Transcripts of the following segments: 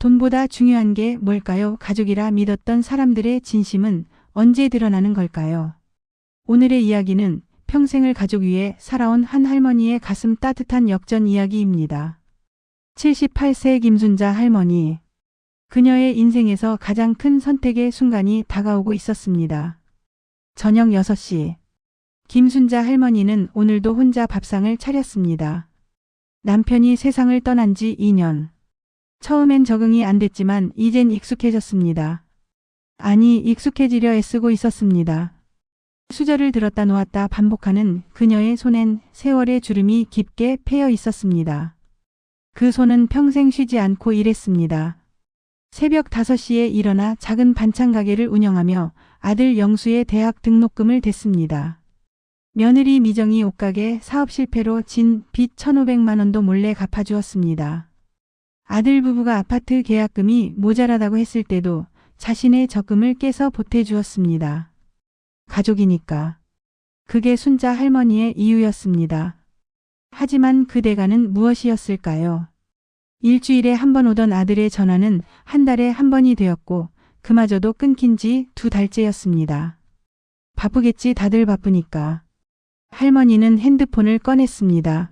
돈보다 중요한 게 뭘까요? 가족이라 믿었던 사람들의 진심은 언제 드러나는 걸까요? 오늘의 이야기는 평생을 가족 위해 살아온 한 할머니의 가슴 따뜻한 역전 이야기입니다. 78세 김순자 할머니. 그녀의 인생에서 가장 큰 선택의 순간이 다가오고 있었습니다. 저녁 6시. 김순자 할머니는 오늘도 혼자 밥상을 차렸습니다. 남편이 세상을 떠난 지 2년. 처음엔 적응이 안 됐지만 이젠 익숙해졌습니다. 아니, 익숙해지려 애쓰고 있었습니다. 수저를 들었다 놓았다 반복하는 그녀의 손엔 세월의 주름이 깊게 패여 있었습니다. 그 손은 평생 쉬지 않고 일했습니다. 새벽 5시에 일어나 작은 반찬 가게를 운영하며 아들 영수의 대학 등록금을 댔습니다. 며느리 미정이 옷가게 사업 실패로 진 빚 1,500만 원도 몰래 갚아주었습니다. 아들 부부가 아파트 계약금이 모자라다고 했을 때도 자신의 적금을 깨서 보태주었습니다. 가족이니까. 그게 순자 할머니의 이유였습니다. 하지만 그 대가는 무엇이었을까요? 일주일에 한 번 오던 아들의 전화는 한 달에 한 번이 되었고 그마저도 끊긴 지 2달째였습니다. 바쁘겠지, 다들 바쁘니까. 할머니는 핸드폰을 꺼냈습니다.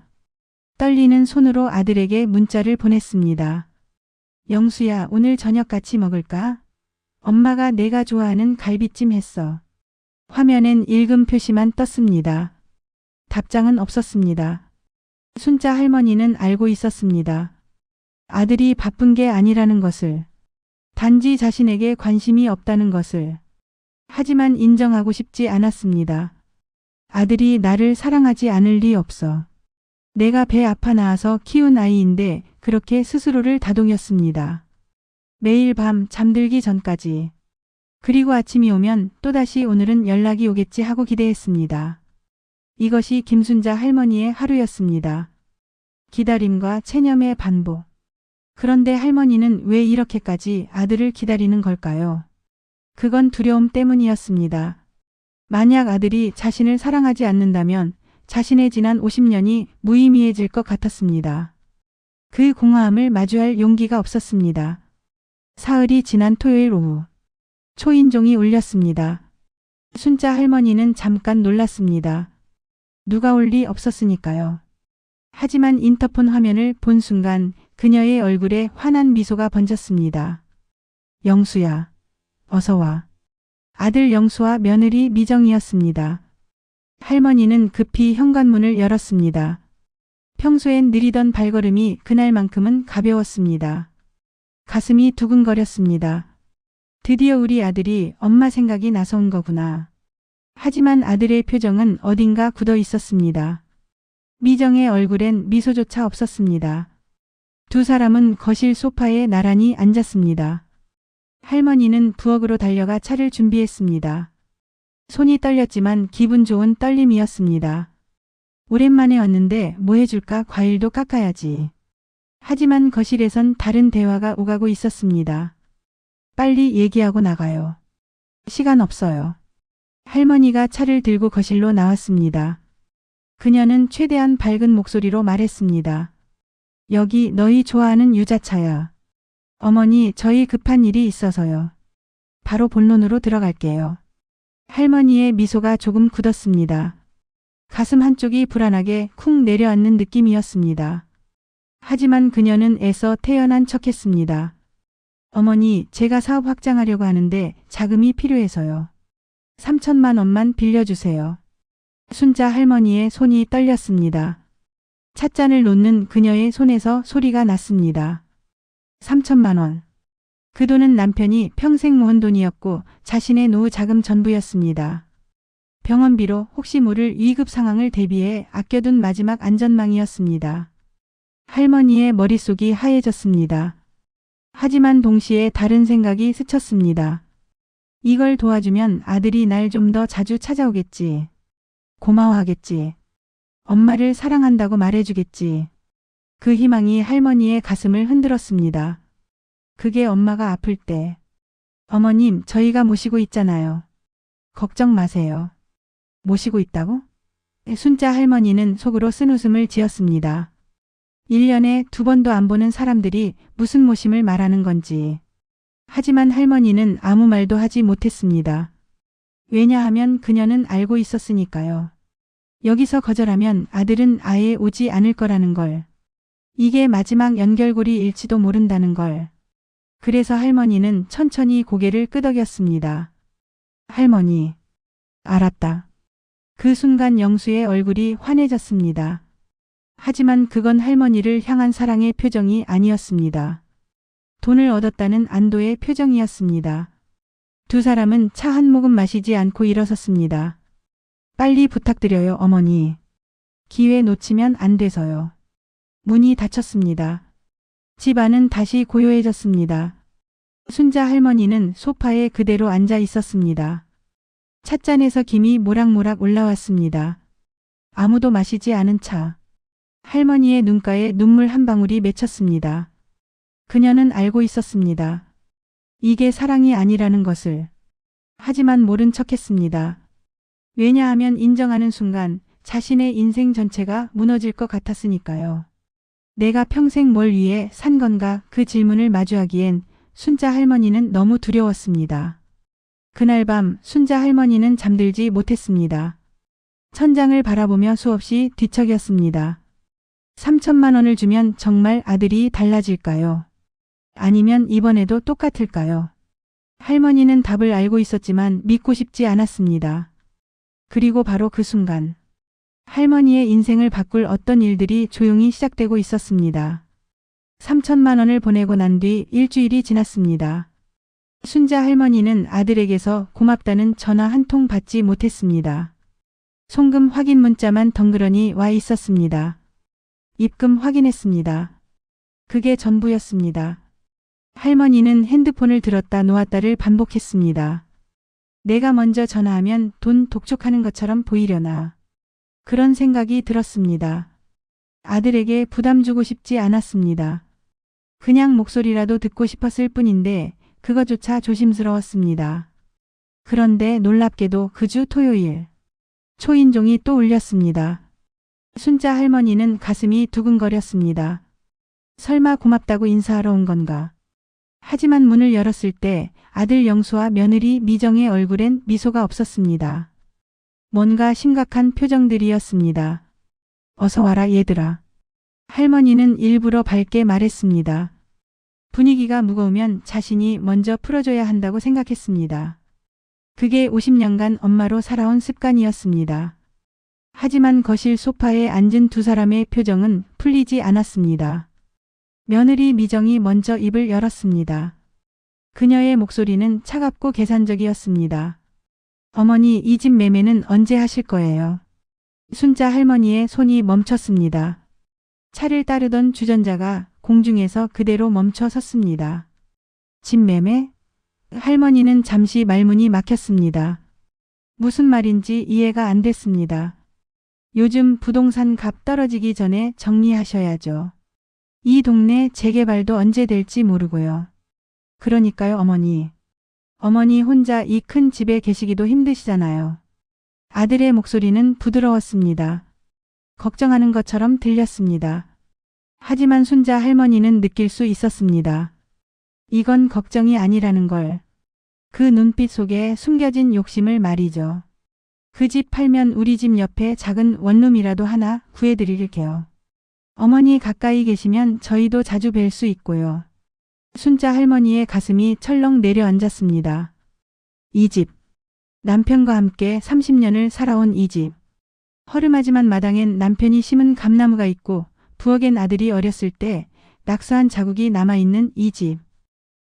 떨리는 손으로 아들에게 문자를 보냈습니다. 영수야, 오늘 저녁 같이 먹을까? 엄마가 내가 좋아하는 갈비찜 했어. 화면엔 읽음 표시만 떴습니다. 답장은 없었습니다. 순자 할머니는 알고 있었습니다. 아들이 바쁜 게 아니라는 것을. 단지 자신에게 관심이 없다는 것을. 하지만 인정하고 싶지 않았습니다. 아들이 나를 사랑하지 않을 리 없어. 내가 배 아파 낳아서 키운 아이인데 그렇게 스스로를 다독였습니다. 매일 밤 잠들기 전까지. 그리고 아침이 오면 또다시 오늘은 연락이 오겠지 하고 기대했습니다. 이것이 김순자 할머니의 하루였습니다. 기다림과 체념의 반복. 그런데 할머니는 왜 이렇게까지 아들을 기다리는 걸까요? 그건 두려움 때문이었습니다. 만약 아들이 자신을 사랑하지 않는다면 자신의 지난 50년이 무의미해질 것 같았습니다. 그 공허함을 마주할 용기가 없었습니다. 사흘이 지난 토요일 오후. 초인종이 울렸습니다. 순자 할머니는 잠깐 놀랐습니다. 누가 올 리 없었으니까요. 하지만 인터폰 화면을 본 순간 그녀의 얼굴에 환한 미소가 번졌습니다. 영수야, 어서 와. 아들 영수와 며느리 미정이었습니다. 할머니는 급히 현관문을 열었습니다. 평소엔 느리던 발걸음이 그날만큼은 가벼웠습니다. 가슴이 두근거렸습니다. 드디어 우리 아들이 엄마 생각이 나서 온 거구나. 하지만 아들의 표정은 어딘가 굳어 있었습니다. 미정의 얼굴엔 미소조차 없었습니다. 두 사람은 거실 소파에 나란히 앉았습니다. 할머니는 부엌으로 달려가 차를 준비했습니다. 손이 떨렸지만 기분 좋은 떨림이었습니다. 오랜만에 왔는데 뭐 해줄까? 과일도 깎아야지. 하지만 거실에선 다른 대화가 오가고 있었습니다. 빨리 얘기하고 나가요. 시간 없어요. 할머니가 차를 들고 거실로 나왔습니다. 그녀는 최대한 밝은 목소리로 말했습니다. 여기 너희 좋아하는 유자차야. 어머니, 저희 급한 일이 있어서요. 바로 본론으로 들어갈게요. 할머니의 미소가 조금 굳었습니다. 가슴 한쪽이 불안하게 쿵 내려앉는 느낌이었습니다. 하지만 그녀는 애써 태연한 척했습니다. 어머니, 제가 사업 확장하려고 하는데 자금이 필요해서요. 3천만 원만 빌려주세요. 순자 할머니의 손이 떨렸습니다. 찻잔을 놓는 그녀의 손에서 소리가 났습니다. 3천만 원. 그 돈은 남편이 평생 모은 돈이었고 자신의 노후 자금 전부였습니다. 병원비로 혹시 모를 위급 상황을 대비해 아껴둔 마지막 안전망이었습니다. 할머니의 머릿속이 하얘졌습니다. 하지만 동시에 다른 생각이 스쳤습니다. 이걸 도와주면 아들이 날 좀 더 자주 찾아오겠지. 고마워하겠지. 엄마를 사랑한다고 말해주겠지. 그 희망이 할머니의 가슴을 흔들었습니다. 그게 엄마가 아플 때. 어머님, 저희가 모시고 있잖아요. 걱정 마세요. 모시고 있다고? 순자 할머니는 속으로 쓴웃음을 지었습니다. 1년에 2번도 안 보는 사람들이 무슨 모심을 말하는 건지. 하지만 할머니는 아무 말도 하지 못했습니다. 왜냐하면 그녀는 알고 있었으니까요. 여기서 거절하면 아들은 아예 오지 않을 거라는 걸. 이게 마지막 연결고리일지도 모른다는 걸. 그래서 할머니는 천천히 고개를 끄덕였습니다. 할머니. 알았다. 그 순간 영수의 얼굴이 환해졌습니다. 하지만 그건 할머니를 향한 사랑의 표정이 아니었습니다. 돈을 얻었다는 안도의 표정이었습니다. 두 사람은 차 한 모금 마시지 않고 일어섰습니다. 빨리 부탁드려요, 어머니. 기회 놓치면 안 돼서요. 문이 닫혔습니다. 집 안은 다시 고요해졌습니다. 순자 할머니는 소파에 그대로 앉아 있었습니다. 찻잔에서 김이 모락모락 올라왔습니다. 아무도 마시지 않은 차. 할머니의 눈가에 눈물 한 방울이 맺혔습니다. 그녀는 알고 있었습니다. 이게 사랑이 아니라는 것을. 하지만 모른 척했습니다. 왜냐하면 인정하는 순간 자신의 인생 전체가 무너질 것 같았으니까요. 내가 평생 뭘 위해 산 건가 그 질문을 마주하기엔 순자 할머니는 너무 두려웠습니다. 그날 밤 순자 할머니는 잠들지 못했습니다. 천장을 바라보며 수없이 뒤척였습니다. 3천만 원을 주면 정말 아들이 달라질까요? 아니면 이번에도 똑같을까요? 할머니는 답을 알고 있었지만 믿고 싶지 않았습니다. 그리고 바로 그 순간 할머니의 인생을 바꿀 어떤 일들이 조용히 시작되고 있었습니다. 3천만 원을 보내고 난 뒤 일주일이 지났습니다. 순자 할머니는 아들에게서 고맙다는 전화 한 통 받지 못했습니다. 송금 확인 문자만 덩그러니 와 있었습니다. 입금 확인했습니다. 그게 전부였습니다. 할머니는 핸드폰을 들었다 놓았다를 반복했습니다. 내가 먼저 전화하면 돈 독촉하는 것처럼 보이려나. 그런 생각이 들었습니다. 아들에게 부담 주고 싶지 않았습니다. 그냥 목소리라도 듣고 싶었을 뿐인데 그거조차 조심스러웠습니다. 그런데 놀랍게도 그 주 토요일 초인종이 또 울렸습니다. 순자 할머니는 가슴이 두근거렸습니다. 설마 고맙다고 인사하러 온 건가? 하지만 문을 열었을 때 아들 영수와 며느리 미정의 얼굴엔 미소가 없었습니다. 뭔가 심각한 표정들이었습니다. 어서 와라 얘들아. 할머니는 일부러 밝게 말했습니다. 분위기가 무거우면 자신이 먼저 풀어줘야 한다고 생각했습니다. 그게 50년간 엄마로 살아온 습관이었습니다. 하지만 거실 소파에 앉은 두 사람의 표정은 풀리지 않았습니다. 며느리 미정이 먼저 입을 열었습니다. 그녀의 목소리는 차갑고 계산적이었습니다. 어머니, 이 집 매매는 언제 하실 거예요? 순자 할머니의 손이 멈췄습니다. 차를 따르던 주전자가 공중에서 그대로 멈춰 섰습니다. 집 매매? 할머니는 잠시 말문이 막혔습니다. 무슨 말인지 이해가 안 됐습니다. 요즘 부동산 값 떨어지기 전에 정리하셔야죠. 이 동네 재개발도 언제 될지 모르고요. 그러니까요, 어머니. 어머니 혼자 이 큰 집에 계시기도 힘드시잖아요. 아들의 목소리는 부드러웠습니다. 걱정하는 것처럼 들렸습니다. 하지만 순자 할머니는 느낄 수 있었습니다. 이건 걱정이 아니라는 걸. 그 눈빛 속에 숨겨진 욕심을 말이죠. 그 집 팔면 우리 집 옆에 작은 원룸이라도 하나 구해드릴게요. 어머니 가까이 계시면 저희도 자주 뵐 수 있고요. 순자 할머니의 가슴이 철렁 내려앉았습니다. 이 집. 남편과 함께 30년을 살아온 이 집. 허름하지만 마당엔 남편이 심은 감나무가 있고 부엌엔 아들이 어렸을 때 낙서한 자국이 남아있는 이 집.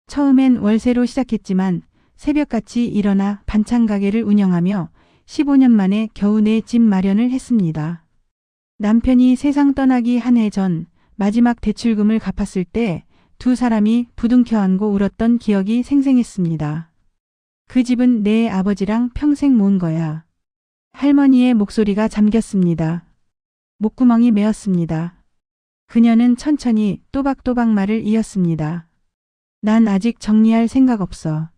처음엔 월세로 시작했지만 새벽같이 일어나 반찬 가게를 운영하며 15년 만에 겨우 내 집 마련을 했습니다. 남편이 세상 떠나기 한 해 전 마지막 대출금을 갚았을 때 두 사람이 부둥켜 안고 울었던 기억이 생생했습니다. 그 집은 내 아버지랑 평생 모은 거야. 할머니의 목소리가 잠겼습니다. 목구멍이 메었습니다. 그녀는 천천히 또박또박 말을 이었습니다. 난 아직 정리할 생각 없어.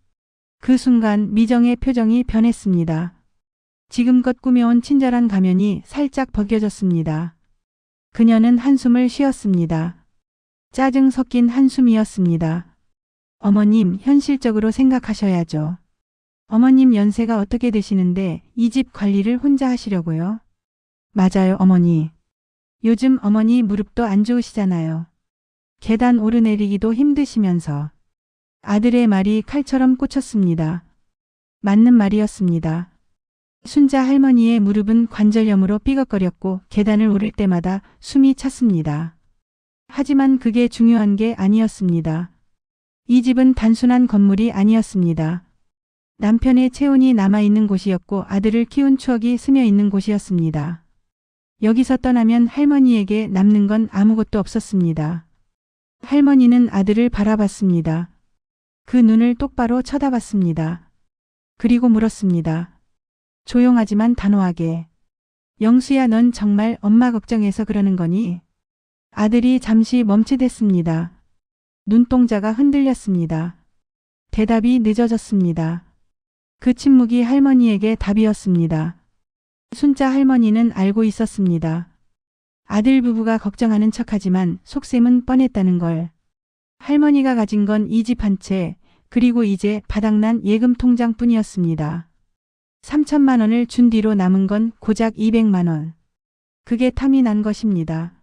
그 순간 미정의 표정이 변했습니다. 지금껏 꾸며온 친절한 가면이 살짝 벗겨졌습니다. 그녀는 한숨을 쉬었습니다. 짜증 섞인 한숨이었습니다. 어머님, 현실적으로 생각하셔야죠. 어머님 연세가 어떻게 되시는데 이 집 관리를 혼자 하시려고요? 맞아요, 어머니. 요즘 어머니 무릎도 안 좋으시잖아요. 계단 오르내리기도 힘드시면서. 아들의 말이 칼처럼 꽂혔습니다. 맞는 말이었습니다. 순자 할머니의 무릎은 관절염으로 삐걱거렸고 계단을 오를 때마다 숨이 찼습니다. 하지만 그게 중요한 게 아니었습니다. 이 집은 단순한 건물이 아니었습니다. 남편의 체온이 남아있는 곳이었고 아들을 키운 추억이 스며있는 곳이었습니다. 여기서 떠나면 할머니에게 남는 건 아무것도 없었습니다. 할머니는 아들을 바라봤습니다. 그 눈을 똑바로 쳐다봤습니다. 그리고 물었습니다. 조용하지만 단호하게. 영수야, 넌 정말 엄마 걱정해서 그러는 거니? 아들이 잠시 멈칫했습니다. 눈동자가 흔들렸습니다. 대답이 늦어졌습니다. 그 침묵이 할머니에게 답이었습니다. 순자 할머니는 알고 있었습니다. 아들 부부가 걱정하는 척하지만 속셈은 뻔했다는 걸. 할머니가 가진 건 이 집 한 채, 그리고 이제 바닥난 예금 통장뿐이었습니다. 3천만 원을 준 뒤로 남은 건 고작 200만 원. 그게 탐이 난 것입니다.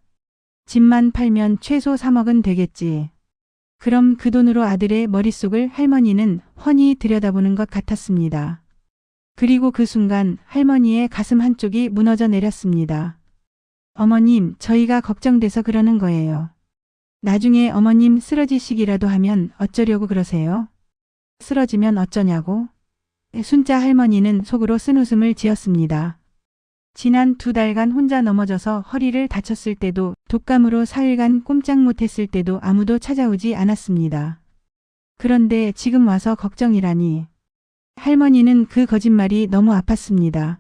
집만 팔면 최소 3억은 되겠지. 그럼 그 돈으로 아들의 머릿속을 할머니는 훤히 들여다보는 것 같았습니다. 그리고 그 순간 할머니의 가슴 한쪽이 무너져 내렸습니다. 어머님, 저희가 걱정돼서 그러는 거예요. 나중에 어머님 쓰러지시기라도 하면 어쩌려고 그러세요? 쓰러지면 어쩌냐고? 순자 할머니는 속으로 쓴웃음을 지었습니다. 지난 2달간 혼자 넘어져서 허리를 다쳤을 때도, 독감으로 4일간 꼼짝 못했을 때도 아무도 찾아오지 않았습니다. 그런데 지금 와서 걱정이라니. 할머니는 그 거짓말이 너무 아팠습니다.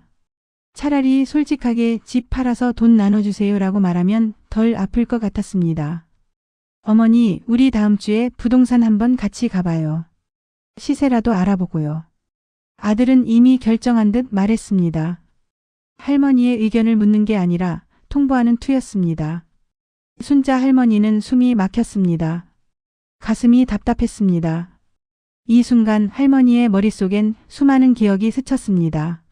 차라리 솔직하게 집 팔아서 돈 나눠주세요라고 말하면 덜 아플 것 같았습니다. 어머니, 우리 다음 주에 부동산 한번 같이 가봐요. 시세라도 알아보고요. 아들은 이미 결정한 듯 말했습니다. 할머니의 의견을 묻는 게 아니라 통보하는 투였습니다. 순자 할머니는 숨이 막혔습니다. 가슴이 답답했습니다. 이 순간 할머니의 머릿속엔 수많은 기억이 스쳤습니다.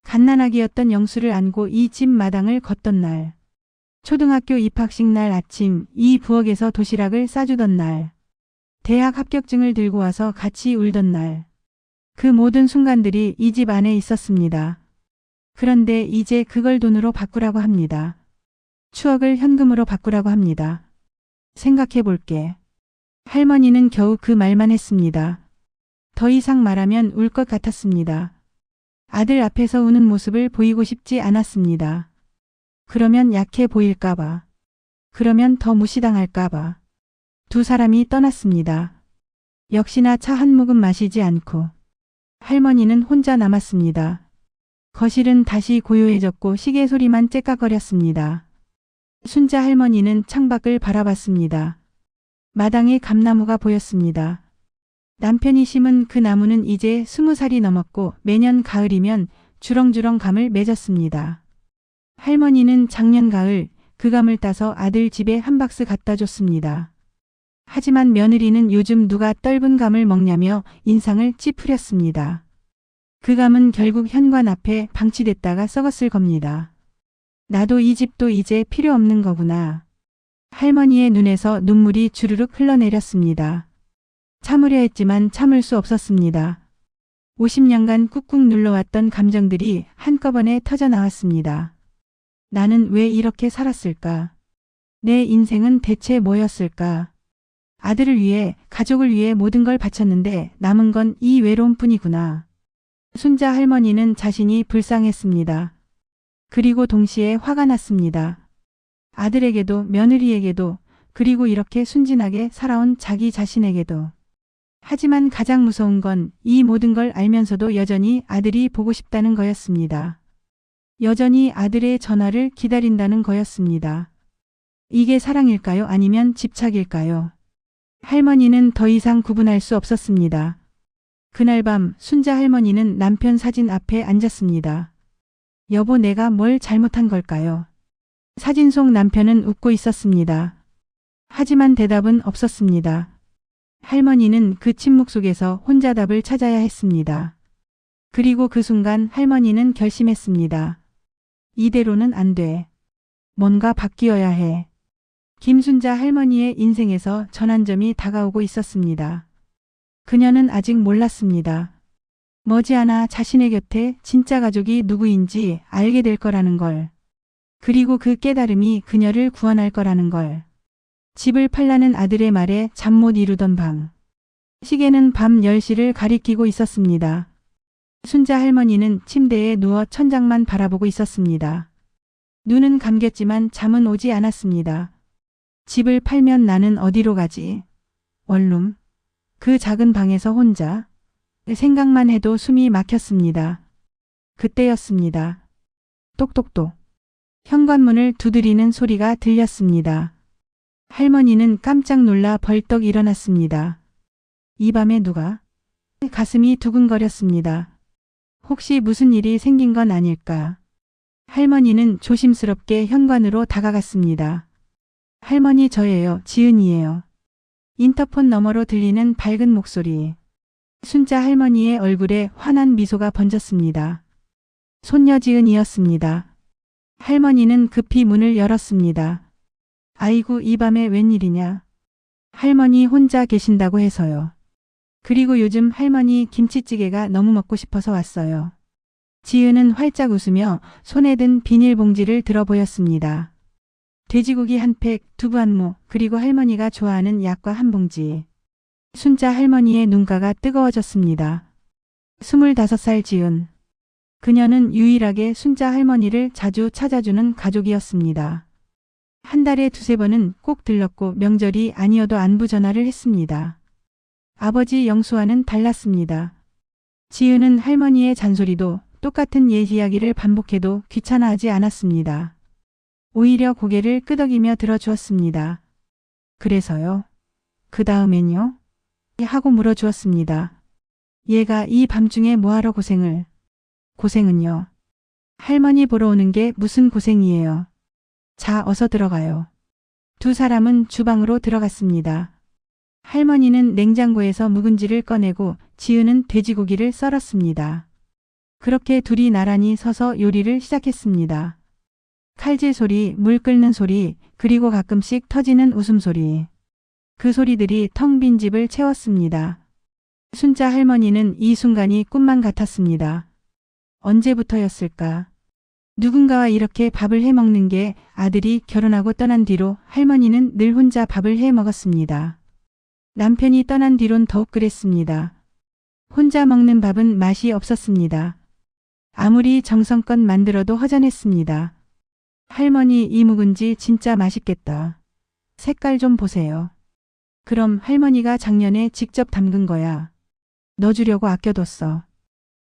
갓난아기였던 영수를 안고 이 집 마당을 걷던 날. 초등학교 입학식 날 아침 이 부엌에서 도시락을 싸주던 날. 대학 합격증을 들고 와서 같이 울던 날. 그 모든 순간들이 이 집 안에 있었습니다. 그런데 이제 그걸 돈으로 바꾸라고 합니다. 추억을 현금으로 바꾸라고 합니다. 생각해 볼게. 할머니는 겨우 그 말만 했습니다. 더 이상 말하면 울 것 같았습니다. 아들 앞에서 우는 모습을 보이고 싶지 않았습니다. 그러면 약해 보일까봐. 그러면 더 무시당할까봐. 두 사람이 떠났습니다. 역시나 차 한 모금 마시지 않고. 할머니는 혼자 남았습니다. 거실은 다시 고요해졌고 시계 소리만 째깍거렸습니다. 순자 할머니는 창밖을 바라봤습니다. 마당에 감나무가 보였습니다. 남편이 심은 그 나무는 이제 20살이 넘었고 매년 가을이면 주렁주렁 감을 맺었습니다. 할머니는 작년 가을 그 감을 따서 아들 집에 한 박스 갖다 줬습니다. 하지만 며느리는 요즘 누가 떫은 감을 먹냐며 인상을 찌푸렸습니다. 그 감은 결국 현관 앞에 방치됐다가 썩었을 겁니다. 나도 이 집도 이제 필요 없는 거구나. 할머니의 눈에서 눈물이 주르륵 흘러내렸습니다. 참으려 했지만 참을 수 없었습니다. 50년간 꾹꾹 눌러왔던 감정들이 한꺼번에 터져나왔습니다. 나는 왜 이렇게 살았을까? 내 인생은 대체 뭐였을까? 아들을 위해, 가족을 위해 모든 걸 바쳤는데 남은 건 이 외로움뿐이구나. 순자 할머니는 자신이 불쌍했습니다. 그리고 동시에 화가 났습니다. 아들에게도 며느리에게도, 그리고 이렇게 순진하게 살아온 자기 자신에게도. 하지만 가장 무서운 건 이 모든 걸 알면서도 여전히 아들이 보고 싶다는 거였습니다. 여전히 아들의 전화를 기다린다는 거였습니다. 이게 사랑일까요? 아니면 집착일까요? 할머니는 더 이상 구분할 수 없었습니다. 그날 밤 순자 할머니는 남편 사진 앞에 앉았습니다. 여보, 내가 뭘 잘못한 걸까요? 사진 속 남편은 웃고 있었습니다. 하지만 대답은 없었습니다. 할머니는 그 침묵 속에서 혼자 답을 찾아야 했습니다. 그리고 그 순간 할머니는 결심했습니다. 이대로는 안 돼. 뭔가 바뀌어야 해. 김순자 할머니의 인생에서 전환점이 다가오고 있었습니다. 그녀는 아직 몰랐습니다. 머지않아 자신의 곁에 진짜 가족이 누구인지 알게 될 거라는 걸. 그리고 그 깨달음이 그녀를 구원할 거라는 걸. 집을 팔라는 아들의 말에 잠 못 이루던 밤. 시계는 밤 10시를 가리키고 있었습니다. 순자 할머니는 침대에 누워 천장만 바라보고 있었습니다. 눈은 감겼지만 잠은 오지 않았습니다. 집을 팔면 나는 어디로 가지? 원룸. 그 작은 방에서 혼자. 생각만 해도 숨이 막혔습니다. 그때였습니다. 똑똑똑. 현관문을 두드리는 소리가 들렸습니다. 할머니는 깜짝 놀라 벌떡 일어났습니다. 이 밤에 누가? 가슴이 두근거렸습니다. 혹시 무슨 일이 생긴 건 아닐까? 할머니는 조심스럽게 현관으로 다가갔습니다. 할머니 저예요. 지은이에요. 인터폰 너머로 들리는 밝은 목소리. 순자 할머니의 얼굴에 환한 미소가 번졌습니다. 손녀 지은이었습니다. 할머니는 급히 문을 열었습니다. 아이고 이 밤에 웬일이냐. 할머니 혼자 계신다고 해서요. 그리고 요즘 할머니 김치찌개가 너무 먹고 싶어서 왔어요. 지은은 활짝 웃으며 손에 든 비닐봉지를 들어 보였습니다. 돼지고기 한 팩, 두부 한 모, 그리고 할머니가 좋아하는 약과 한 봉지. 순자 할머니의 눈가가 뜨거워졌습니다. 25살 지은. 그녀는 유일하게 순자 할머니를 자주 찾아주는 가족이었습니다. 한 달에 두세 번은 꼭 들렀고 명절이 아니어도 안부 전화를 했습니다. 아버지 영수와는 달랐습니다. 지은은 할머니의 잔소리도 똑같은 옛 이야기를 반복해도 귀찮아하지 않았습니다. 오히려 고개를 끄덕이며 들어주었습니다. 그래서요? 그 다음엔요? 하고 물어주었습니다. 얘가 이 밤중에 뭐하러 고생을? 고생은요? 할머니 보러 오는 게 무슨 고생이에요? 자, 어서 들어가요. 두 사람은 주방으로 들어갔습니다. 할머니는 냉장고에서 묵은지를 꺼내고 지은은 돼지고기를 썰었습니다. 그렇게 둘이 나란히 서서 요리를 시작했습니다. 칼질 소리, 물 끓는 소리, 그리고 가끔씩 터지는 웃음소리. 그 소리들이 텅 빈 집을 채웠습니다. 순자 할머니는 이 순간이 꿈만 같았습니다. 언제부터였을까? 누군가와 이렇게 밥을 해 먹는 게 아들이 결혼하고 떠난 뒤로 할머니는 늘 혼자 밥을 해 먹었습니다. 남편이 떠난 뒤론 더욱 그랬습니다. 혼자 먹는 밥은 맛이 없었습니다. 아무리 정성껏 만들어도 허전했습니다. 할머니 이 묵은지 진짜 맛있겠다. 색깔 좀 보세요. 그럼 할머니가 작년에 직접 담근 거야. 너 주려고 아껴뒀어.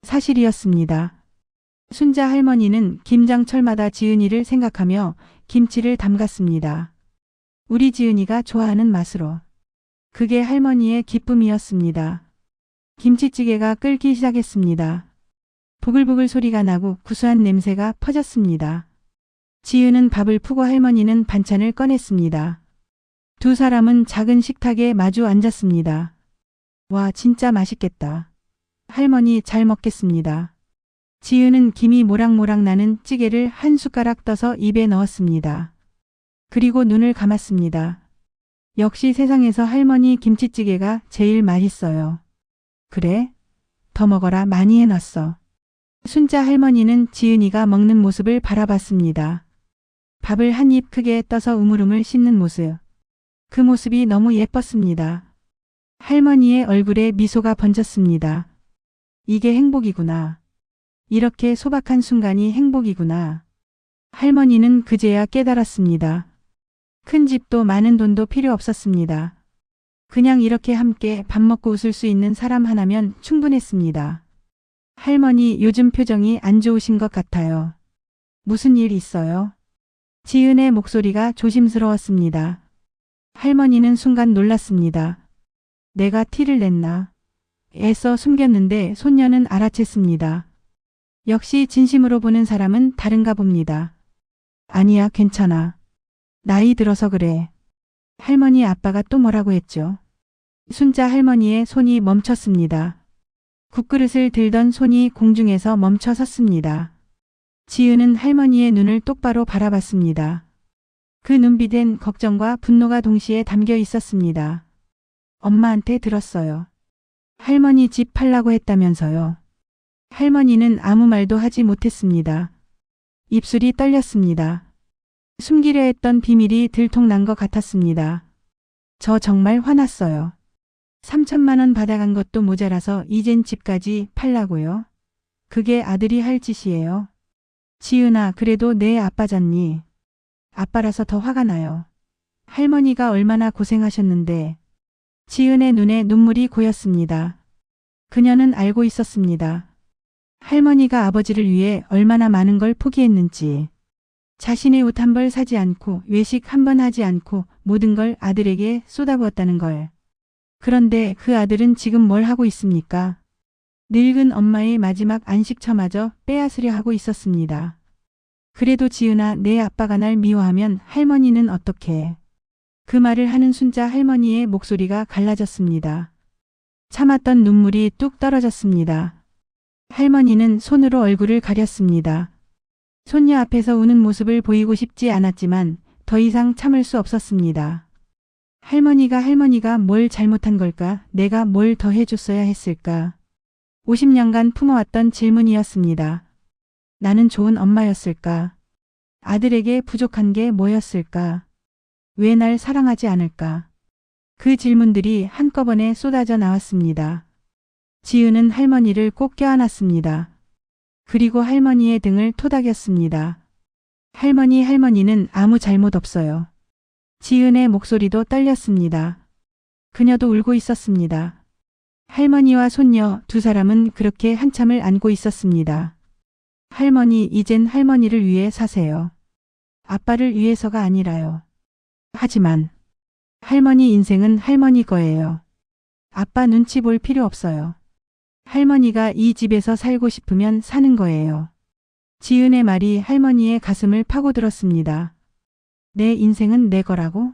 사실이었습니다. 순자 할머니는 김장철마다 지은이를 생각하며 김치를 담갔습니다. 우리 지은이가 좋아하는 맛으로. 그게 할머니의 기쁨이었습니다. 김치찌개가 끓기 시작했습니다. 보글보글 소리가 나고 구수한 냄새가 퍼졌습니다. 지은은 밥을 푸고 할머니는 반찬을 꺼냈습니다. 두 사람은 작은 식탁에 마주 앉았습니다. 와, 진짜 맛있겠다. 할머니 잘 먹겠습니다. 지은은 김이 모락모락 나는 찌개를 한 숟가락 떠서 입에 넣었습니다. 그리고 눈을 감았습니다. 역시 세상에서 할머니 김치찌개가 제일 맛있어요. 그래? 더 먹어라. 많이 해놨어. 순자 할머니는 지은이가 먹는 모습을 바라봤습니다. 밥을 한 입 크게 떠서 우물우물 씹는 모습. 그 모습이 너무 예뻤습니다. 할머니의 얼굴에 미소가 번졌습니다. 이게 행복이구나. 이렇게 소박한 순간이 행복이구나. 할머니는 그제야 깨달았습니다. 큰 집도 많은 돈도 필요 없었습니다. 그냥 이렇게 함께 밥 먹고 웃을 수 있는 사람 하나면 충분했습니다. 할머니 요즘 표정이 안 좋으신 것 같아요. 무슨 일 있어요? 지은의 목소리가 조심스러웠습니다. 할머니는 순간 놀랐습니다. 내가 티를 냈나? 애써 숨겼는데 손녀는 알아챘습니다. 역시 진심으로 보는 사람은 다른가 봅니다. 아니야, 괜찮아. 나이 들어서 그래. 할머니 아빠가 또 뭐라고 했죠? 순자 할머니의 손이 멈췄습니다. 국그릇을 들던 손이 공중에서 멈춰 섰습니다. 지은은 할머니의 눈을 똑바로 바라봤습니다. 그 눈빛엔 걱정과 분노가 동시에 담겨 있었습니다. 엄마한테 들었어요. 할머니 집 팔라고 했다면서요. 할머니는 아무 말도 하지 못했습니다. 입술이 떨렸습니다. 숨기려 했던 비밀이 들통난 것 같았습니다. 저 정말 화났어요. 3천만 원 받아간 것도 모자라서 이젠 집까지 팔라고요? 그게 아들이 할 짓이에요. 지은아, 그래도 내 아빠잖니. 아빠라서 더 화가 나요. 할머니가 얼마나 고생하셨는데. 지은의 눈에 눈물이 고였습니다. 그녀는 알고 있었습니다. 할머니가 아버지를 위해 얼마나 많은 걸 포기했는지. 자신의 옷 한 벌 사지 않고 외식 한 번 하지 않고 모든 걸 아들에게 쏟아부었다는 걸. 그런데 그 아들은 지금 뭘 하고 있습니까? 늙은 엄마의 마지막 안식처마저 빼앗으려 하고 있었습니다. 그래도 지은아, 내 아빠가 날 미워하면 할머니는 어떻게? 그 말을 하는 순자 할머니의 목소리가 갈라졌습니다. 참았던 눈물이 뚝 떨어졌습니다. 할머니는 손으로 얼굴을 가렸습니다. 손녀 앞에서 우는 모습을 보이고 싶지 않았지만 더 이상 참을 수 없었습니다. 할머니가 뭘 잘못한 걸까? 내가 뭘 더 해줬어야 했을까? 50년간 품어왔던 질문이었습니다. 나는 좋은 엄마였을까? 아들에게 부족한 게 뭐였을까? 왜 날 사랑하지 않을까? 그 질문들이 한꺼번에 쏟아져 나왔습니다. 지은은 할머니를 꼭 껴안았습니다. 그리고 할머니의 등을 토닥였습니다. 할머니는 아무 잘못 없어요. 지은의 목소리도 떨렸습니다. 그녀도 울고 있었습니다. 할머니와 손녀 두 사람은 그렇게 한참을 안고 있었습니다. 할머니, 이젠 할머니를 위해 사세요. 아빠를 위해서가 아니라요. 하지만 할머니 인생은 할머니 거예요. 아빠 눈치 볼 필요 없어요. 할머니가 이 집에서 살고 싶으면 사는 거예요. 지은의 말이 할머니의 가슴을 파고들었습니다. 내 인생은 내 거라고?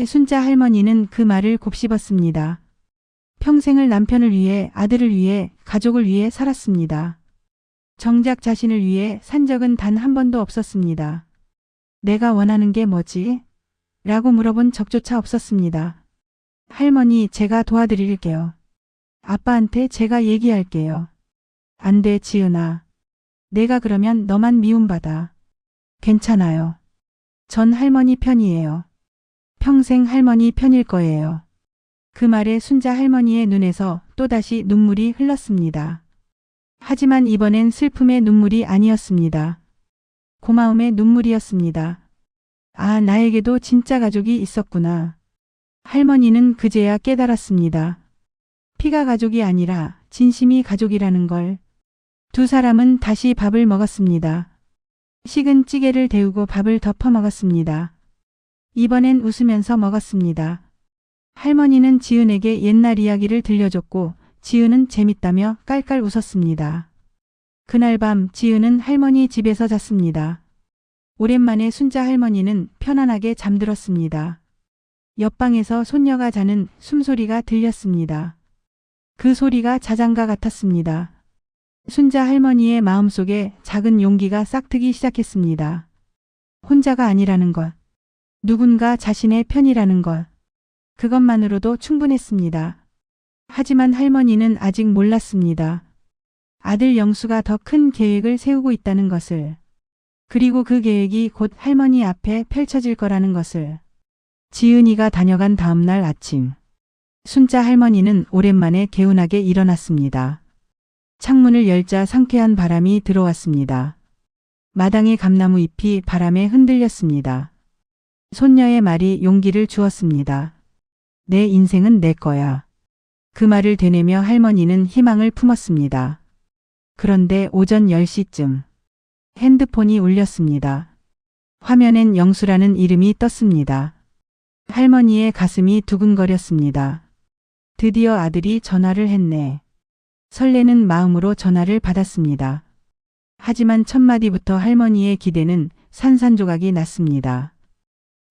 순자 할머니는 그 말을 곱씹었습니다. 평생을 남편을 위해, 아들을 위해, 가족을 위해 살았습니다. 정작 자신을 위해 산 적은 단 한 번도 없었습니다. 내가 원하는 게 뭐지? 라고 물어본 적조차 없었습니다. 할머니, 제가 도와드릴게요. 아빠한테 제가 얘기할게요. 안 돼, 지은아. 내가 그러면 너만 미움받아. 괜찮아요. 전 할머니 편이에요. 평생 할머니 편일 거예요. 그 말에 순자 할머니의 눈에서 또다시 눈물이 흘렀습니다. 하지만 이번엔 슬픔의 눈물이 아니었습니다. 고마움의 눈물이었습니다. 아, 나에게도 진짜 가족이 있었구나. 할머니는 그제야 깨달았습니다. 피가 가족이 아니라 진심이 가족이라는 걸. 두 사람은 다시 밥을 먹었습니다. 식은 찌개를 데우고 밥을 덮어 먹었습니다. 이번엔 웃으면서 먹었습니다. 할머니는 지은에게 옛날 이야기를 들려줬고 지은은 재밌다며 깔깔 웃었습니다. 그날 밤 지은은 할머니 집에서 잤습니다. 오랜만에 순자 할머니는 편안하게 잠들었습니다. 옆방에서 손녀가 자는 숨소리가 들렸습니다. 그 소리가 자장가 같았습니다. 순자 할머니의 마음속에 작은 용기가 싹트기 시작했습니다. 혼자가 아니라는 것, 누군가 자신의 편이라는 것, 그것만으로도 충분했습니다. 하지만 할머니는 아직 몰랐습니다. 아들 영수가 더 큰 계획을 세우고 있다는 것을, 그리고 그 계획이 곧 할머니 앞에 펼쳐질 거라는 것을. 지은이가 다녀간 다음 날 아침, 순자 할머니는 오랜만에 개운하게 일어났습니다. 창문을 열자 상쾌한 바람이 들어왔습니다. 마당의 감나무 잎이 바람에 흔들렸습니다. 손녀의 말이 용기를 주었습니다. 내 인생은 내 거야. 그 말을 되뇌며 할머니는 희망을 품었습니다. 그런데 오전 10시쯤 핸드폰이 울렸습니다. 화면엔 영수라는 이름이 떴습니다. 할머니의 가슴이 두근거렸습니다. 드디어 아들이 전화를 했네. 설레는 마음으로 전화를 받았습니다. 하지만 첫 마디부터 할머니의 기대는 산산조각이 났습니다.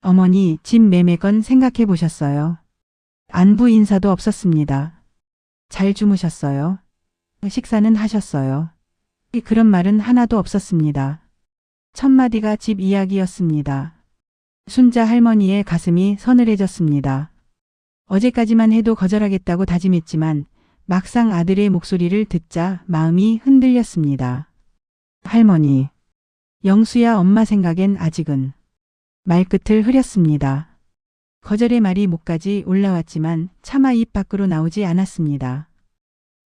어머니, 집 매매 건 생각해 보셨어요? 안부 인사도 없었습니다. 잘 주무셨어요? 식사는 하셨어요? 그런 말은 하나도 없었습니다. 첫마디가 집 이야기였습니다. 순자 할머니의 가슴이 서늘해졌습니다. 어제까지만 해도 거절하겠다고 다짐했지만 막상 아들의 목소리를 듣자 마음이 흔들렸습니다. 할머니, 영수야 엄마 생각엔 아직은. 말끝을 흐렸습니다. 거절의 말이 목까지 올라왔지만 차마 입 밖으로 나오지 않았습니다.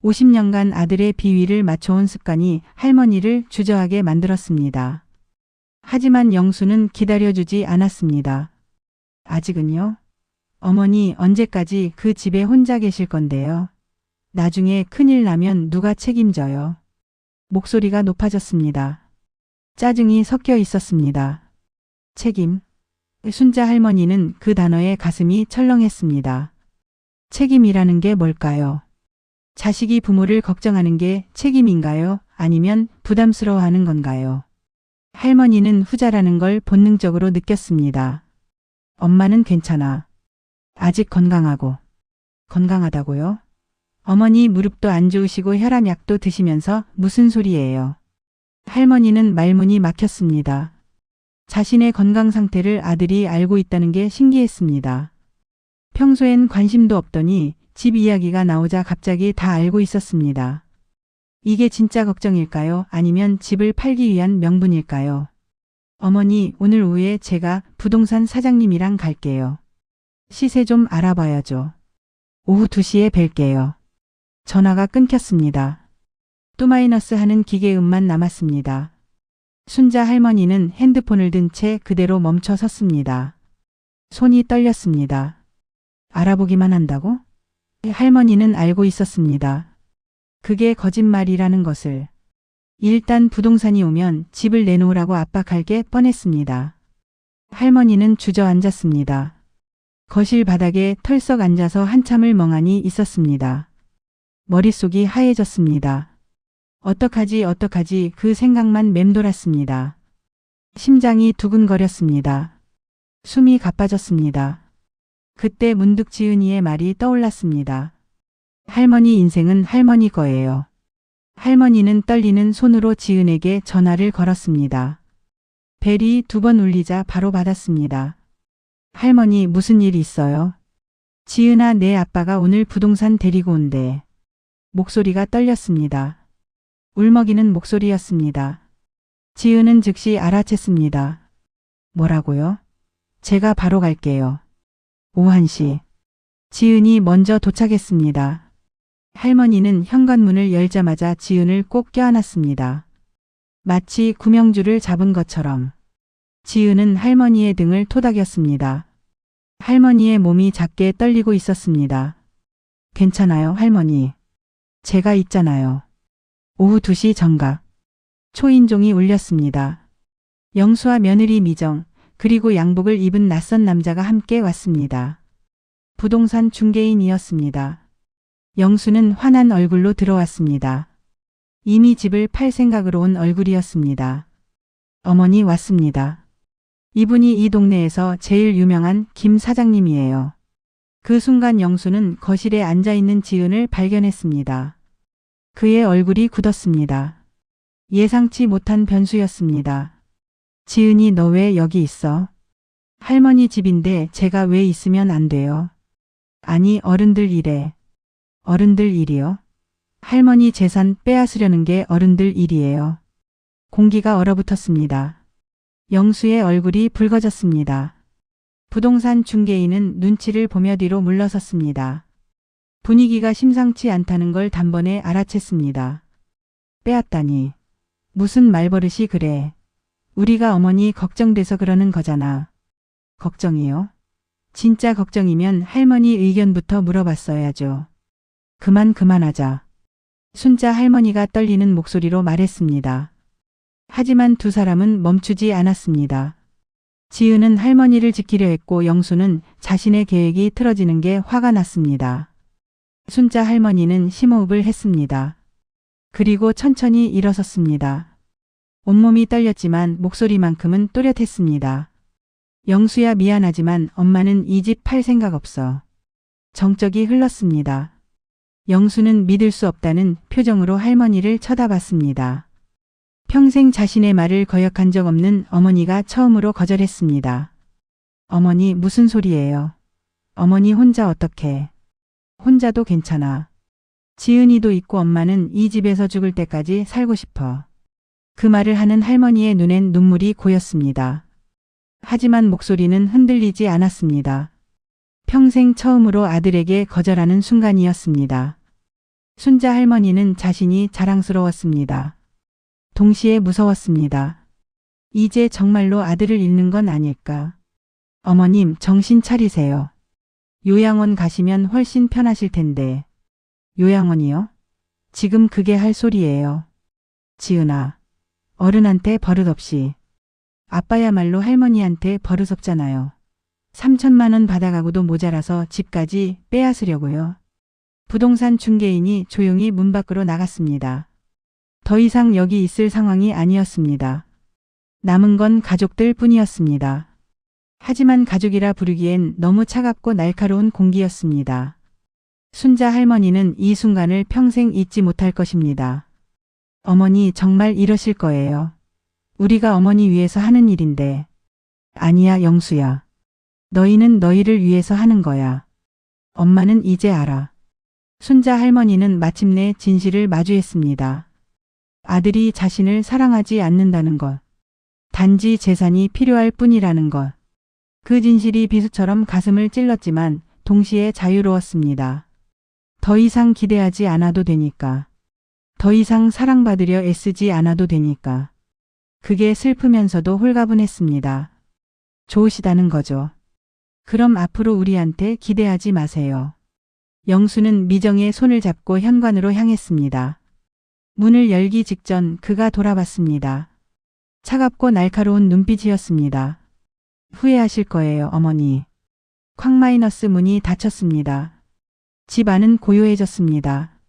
50년간 아들의 비위를 맞춰온 습관이 할머니를 주저하게 만들었습니다. 하지만 영수는 기다려주지 않았습니다. 아직은요? 어머니, 언제까지 그 집에 혼자 계실 건데요? 나중에 큰일 나면 누가 책임져요? 목소리가 높아졌습니다. 짜증이 섞여 있었습니다. 책임. 순자 할머니는 그 단어에 가슴이 철렁했습니다. 책임이라는 게 뭘까요? 자식이 부모를 걱정하는 게 책임인가요? 아니면 부담스러워하는 건가요? 할머니는 후자라는 걸 본능적으로 느꼈습니다. 엄마는 괜찮아. 아직 건강하고. 건강하다고요? 어머니 무릎도 안 좋으시고 혈압약도 드시면서 무슨 소리예요? 할머니는 말문이 막혔습니다. 자신의 건강 상태를 아들이 알고 있다는 게 신기했습니다. 평소엔 관심도 없더니 집 이야기가 나오자 갑자기 다 알고 있었습니다. 이게 진짜 걱정일까요? 아니면 집을 팔기 위한 명분일까요? 어머니, 오늘 오후에 제가 부동산 사장님이랑 갈게요. 시세 좀 알아봐야죠. 오후 2시에 뵐게요. 전화가 끊겼습니다. 또 마이너스 하는 기계음만 남았습니다. 순자 할머니는 핸드폰을 든 채 그대로 멈춰 섰습니다. 손이 떨렸습니다. 알아보기만 한다고? 할머니는 알고 있었습니다. 그게 거짓말이라는 것을. 일단 부동산이 오면 집을 내놓으라고 압박할 게 뻔했습니다. 할머니는 주저앉았습니다. 거실 바닥에 털썩 앉아서 한참을 멍하니 있었습니다. 머릿속이 하얘졌습니다. 어떡하지 그 생각만 맴돌았습니다. 심장이 두근거렸습니다. 숨이 가빠졌습니다. 그때 문득 지은이의 말이 떠올랐습니다. 할머니 인생은 할머니 거예요. 할머니는 떨리는 손으로 지은에게 전화를 걸었습니다. 벨이 2번 울리자 바로 받았습니다. 할머니, 무슨 일 있어요? 지은아, 내 아빠가 오늘 부동산 데리고 온대. 목소리가 떨렸습니다. 울먹이는 목소리였습니다. 지은은 즉시 알아챘습니다. 뭐라고요? 제가 바로 갈게요. 오후 1시. 지은이 먼저 도착했습니다. 할머니는 현관문을 열자마자 지은을 꼭 껴안았습니다. 마치 구명줄을 잡은 것처럼. 지은은 할머니의 등을 토닥였습니다. 할머니의 몸이 작게 떨리고 있었습니다. 괜찮아요, 할머니. 제가 있잖아요. 오후 2시 정각. 초인종이 울렸습니다. 영수와 며느리 미정, 그리고 양복을 입은 낯선 남자가 함께 왔습니다. 부동산 중개인이었습니다. 영수는 환한 얼굴로 들어왔습니다. 이미 집을 팔 생각으로 온 얼굴이었습니다. 어머니 왔습니다. 이분이 이 동네에서 제일 유명한 김 사장님이에요. 그 순간 영수는 거실에 앉아있는 지은을 발견했습니다. 그의 얼굴이 굳었습니다. 예상치 못한 변수였습니다. 지은이, 너 왜 여기 있어? 할머니 집인데 제가 왜 있으면 안 돼요? 아니, 어른들 일에. 어른들 일이요? 할머니 재산 빼앗으려는 게 어른들 일이에요. 공기가 얼어붙었습니다. 영수의 얼굴이 붉어졌습니다. 부동산 중개인은 눈치를 보며 뒤로 물러섰습니다. 분위기가 심상치 않다는 걸 단번에 알아챘습니다. 빼앗다니. 무슨 말버릇이 그래. 우리가 어머니 걱정돼서 그러는 거잖아. 걱정이요? 진짜 걱정이면 할머니 의견부터 물어봤어야죠. 그만하자. 순자 할머니가 떨리는 목소리로 말했습니다. 하지만 두 사람은 멈추지 않았습니다. 지은은 할머니를 지키려 했고 영수는 자신의 계획이 틀어지는 게 화가 났습니다. 순자 할머니는 심호흡을 했습니다. 그리고 천천히 일어섰습니다. 온몸이 떨렸지만 목소리만큼은 또렷했습니다. 영수야 미안하지만 엄마는 이 집 팔 생각 없어. 정적이 흘렀습니다. 영수는 믿을 수 없다는 표정으로 할머니를 쳐다봤습니다. 평생 자신의 말을 거역한 적 없는 어머니가 처음으로 거절했습니다. 어머니 무슨 소리예요? 어머니 혼자 어떻게? 혼자도 괜찮아. 지은이도 있고 엄마는 이 집에서 죽을 때까지 살고 싶어. 그 말을 하는 할머니의 눈엔 눈물이 고였습니다. 하지만 목소리는 흔들리지 않았습니다. 평생 처음으로 아들에게 거절하는 순간이었습니다. 순자 할머니는 자신이 자랑스러웠습니다. 동시에 무서웠습니다. 이제 정말로 아들을 잃는 건 아닐까. 어머님 정신 차리세요. 요양원 가시면 훨씬 편하실 텐데. 요양원이요? 지금 그게 할 소리예요. 지은아. 어른한테 버릇없이. 아빠야말로 할머니한테 버릇없잖아요. 3천만 원 받아가고도 모자라서 집까지 빼앗으려고요. 부동산 중개인이 조용히 문 밖으로 나갔습니다. 더 이상 여기 있을 상황이 아니었습니다. 남은 건 가족들 뿐이었습니다. 하지만 가족이라 부르기엔 너무 차갑고 날카로운 공기였습니다. 순자 할머니는 이 순간을 평생 잊지 못할 것입니다. 어머니 정말 이러실 거예요. 우리가 어머니 위해서 하는 일인데. 아니야 영수야. 너희는 너희를 위해서 하는 거야. 엄마는 이제 알아. 순자 할머니는 마침내 진실을 마주했습니다. 아들이 자신을 사랑하지 않는다는 것. 단지 재산이 필요할 뿐이라는 것. 그 진실이 비수처럼 가슴을 찔렀지만 동시에 자유로웠습니다. 더 이상 기대하지 않아도 되니까. 더 이상 사랑받으려 애쓰지 않아도 되니까. 그게 슬프면서도 홀가분했습니다. 좋으시다는 거죠. 그럼 앞으로 우리한테 기대하지 마세요. 영수는 미정의 손을 잡고 현관으로 향했습니다. 문을 열기 직전 그가 돌아봤습니다. 차갑고 날카로운 눈빛이었습니다. 후회하실 거예요, 어머니. 쾅 문이 닫혔습니다. 집 안은 고요해졌습니다.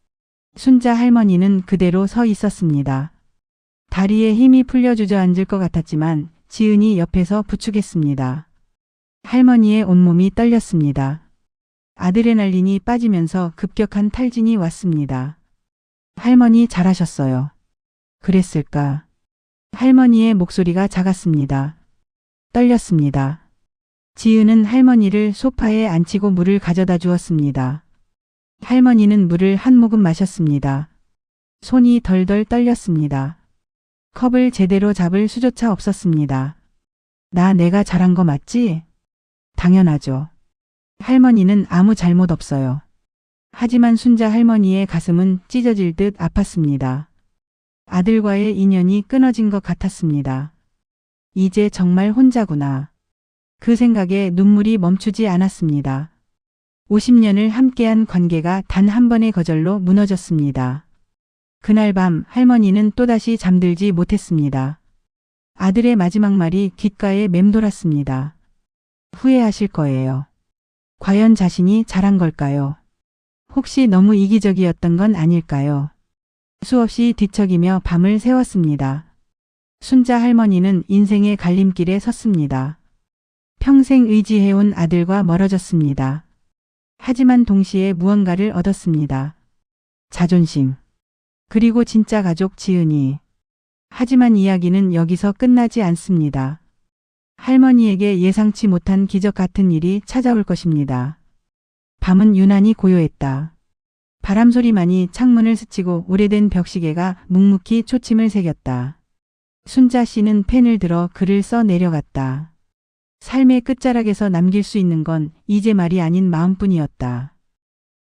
순자 할머니는 그대로 서 있었습니다. 다리에 힘이 풀려 주저앉을 것 같았지만 지은이 옆에서 부축했습니다. 할머니의 온몸이 떨렸습니다. 아드레날린이 빠지면서 급격한 탈진이 왔습니다. 할머니 잘하셨어요. 그랬을까? 할머니의 목소리가 작았습니다. 떨렸습니다. 지은은 할머니를 소파에 앉히고 물을 가져다 주었습니다. 할머니는 물을 한 모금 마셨습니다. 손이 덜덜 떨렸습니다. 컵을 제대로 잡을 수조차 없었습니다. 내가 잘한 거 맞지? 당연하죠. 할머니는 아무 잘못 없어요. 하지만 순자 할머니의 가슴은 찢어질 듯 아팠습니다. 아들과의 인연이 끊어진 것 같았습니다. 이제 정말 혼자구나. 그 생각에 눈물이 멈추지 않았습니다. 50년을 함께한 관계가 단 한 번의 거절로 무너졌습니다. 그날 밤 할머니는 또다시 잠들지 못했습니다. 아들의 마지막 말이 귓가에 맴돌았습니다. 후회하실 거예요. 과연 자신이 잘한 걸까요? 혹시 너무 이기적이었던 건 아닐까요? 수없이 뒤척이며 밤을 새웠습니다. 순자 할머니는 인생의 갈림길에 섰습니다. 평생 의지해온 아들과 멀어졌습니다. 하지만 동시에 무언가를 얻었습니다. 자존심. 그리고 진짜 가족 지은이. 하지만 이야기는 여기서 끝나지 않습니다. 할머니에게 예상치 못한 기적 같은 일이 찾아올 것입니다. 밤은 유난히 고요했다. 바람소리만이 창문을 스치고 오래된 벽시계가 묵묵히 초침을 새겼다. 순자 씨는 펜을 들어 글을 써 내려갔다. 삶의 끝자락에서 남길 수 있는 건 이제 말이 아닌 마음뿐이었다.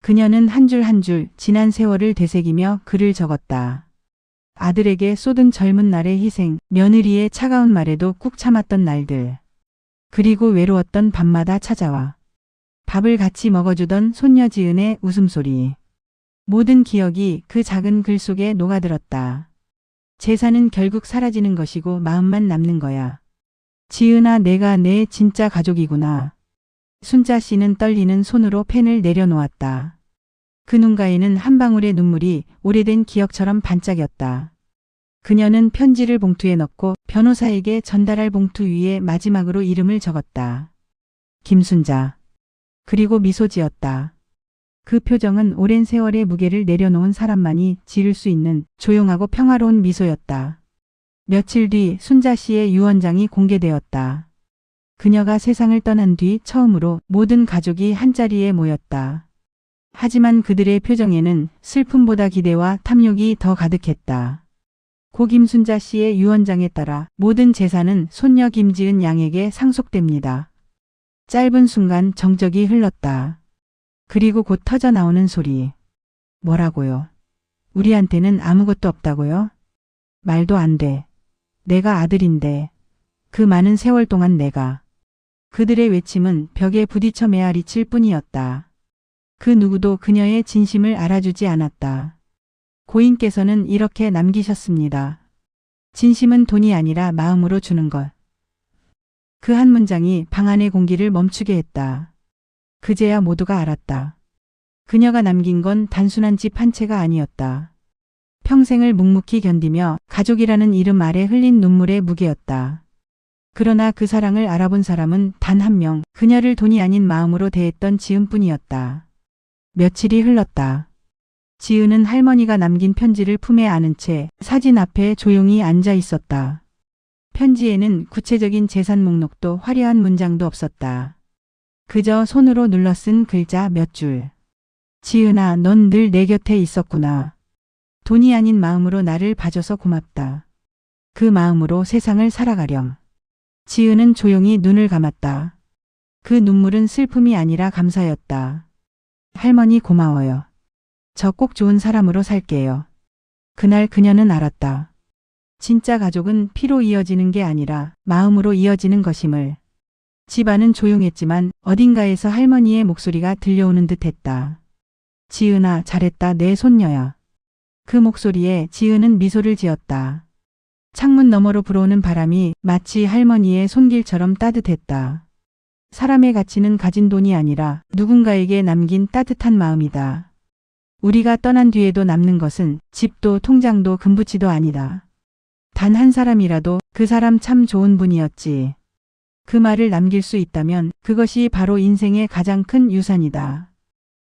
그녀는 한 줄 한 줄 지난 세월을 되새기며 글을 적었다. 아들에게 쏟은 젊은 날의 희생, 며느리의 차가운 말에도 꾹 참았던 날들. 그리고 외로웠던 밤마다 찾아와 밥을 같이 먹어주던 손녀 지은의 웃음소리. 모든 기억이 그 작은 글 속에 녹아들었다. 재산은 결국 사라지는 것이고 마음만 남는 거야. 지은아, 내가 내 진짜 가족이구나. 순자 씨는 떨리는 손으로 펜을 내려놓았다. 그 눈가에는 한 방울의 눈물이 오래된 기억처럼 반짝였다. 그녀는 편지를 봉투에 넣고 변호사에게 전달할 봉투 위에 마지막으로 이름을 적었다. 김순자. 그리고 미소 지었다. 그 표정은 오랜 세월의 무게를 내려놓은 사람만이 지을 수 있는 조용하고 평화로운 미소였다. 며칠 뒤 순자 씨의 유언장이 공개되었다. 그녀가 세상을 떠난 뒤 처음으로 모든 가족이 한자리에 모였다. 하지만 그들의 표정에는 슬픔보다 기대와 탐욕이 더 가득했다. 고 김순자 씨의 유언장에 따라 모든 재산은 손녀 김지은 양에게 상속됩니다. 짧은 순간 정적이 흘렀다. 그리고 곧 터져 나오는 소리. 뭐라고요? 우리한테는 아무것도 없다고요? 말도 안 돼. 내가 아들인데. 그 많은 세월 동안 내가. 그들의 외침은 벽에 부딪혀 메아리칠 뿐이었다. 그 누구도 그녀의 진심을 알아주지 않았다. 고인께서는 이렇게 남기셨습니다. 진심은 돈이 아니라 마음으로 주는 것. 그 한 문장이 방 안의 공기를 멈추게 했다. 그제야 모두가 알았다. 그녀가 남긴 건 단순한 집 한 채가 아니었다. 평생을 묵묵히 견디며 가족이라는 이름 아래 흘린 눈물의 무게였다. 그러나 그 사랑을 알아본 사람은 단 한 명, 그녀를 돈이 아닌 마음으로 대했던 지은뿐이었다. 며칠이 흘렀다. 지은은 할머니가 남긴 편지를 품에 안은 채 사진 앞에 조용히 앉아 있었다. 편지에는 구체적인 재산 목록도 화려한 문장도 없었다. 그저 손으로 눌러 쓴 글자 몇 줄. 지은아, 넌 늘 내 곁에 있었구나. 돈이 아닌 마음으로 나를 봐줘서 고맙다. 그 마음으로 세상을 살아가렴. 지은은 조용히 눈을 감았다. 그 눈물은 슬픔이 아니라 감사였다. 할머니 고마워요. 저 꼭 좋은 사람으로 살게요. 그날 그녀는 알았다. 진짜 가족은 피로 이어지는 게 아니라 마음으로 이어지는 것임을. 집안은 조용했지만 어딘가에서 할머니의 목소리가 들려오는 듯했다. 지은아, 잘했다, 내 손녀야. 그 목소리에 지은은 미소를 지었다. 창문 너머로 불어오는 바람이 마치 할머니의 손길처럼 따뜻했다. 사람의 가치는 가진 돈이 아니라 누군가에게 남긴 따뜻한 마음이다. 우리가 떠난 뒤에도 남는 것은 집도 통장도 금부치도 아니다. 단 한 사람이라도 그 사람 참 좋은 분이었지. 그 말을 남길 수 있다면 그것이 바로 인생의 가장 큰 유산이다.